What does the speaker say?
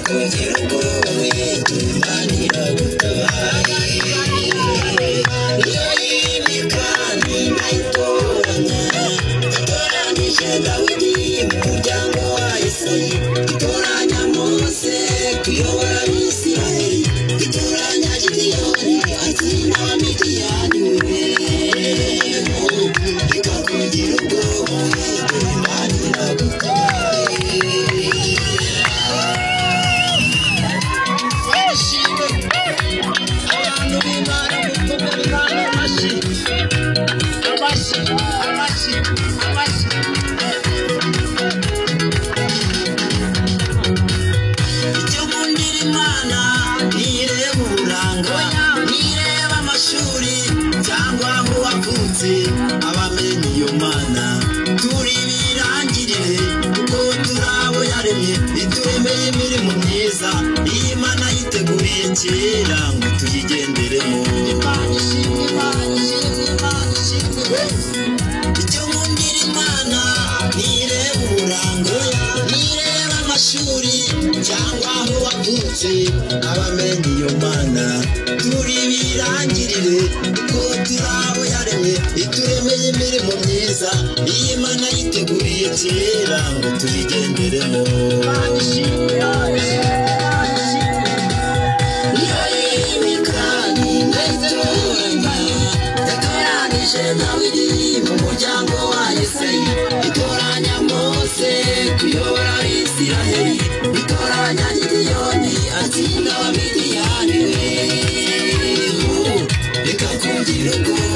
kugira ubwoba witunganira gutabaye iyo y'imikani nayitoranya itoranije Dawidi mu muryango wa Isayi itoranya Mose kuyobora Abisirayeli itoranya Gideyoni atsinda Abamidiyani reka kugira ubwoba witunganira gutabaye abamenye iyo mana turi birangirire kuko turabo yaremye ituremeye imirimo myiza iyi mana yiteguriye kera ngo tuyigenderemo icyo nkundira imana nireba uburango nireba amashuri cyangwa aho wavutse abamenye iyo mana turi birangirire kuko turabo yaremye ituremeye imirimo myiza iyi mana yiteguriye kera ngo tuyigenderemo iyo y'imikani nayitoranya yatoranije Dawidi mu muryango wa Isayi itoranya Mose kuyobora Abisirayeli itoranya Gideyoni atsinda Abamidiyani reka kugira ubwoba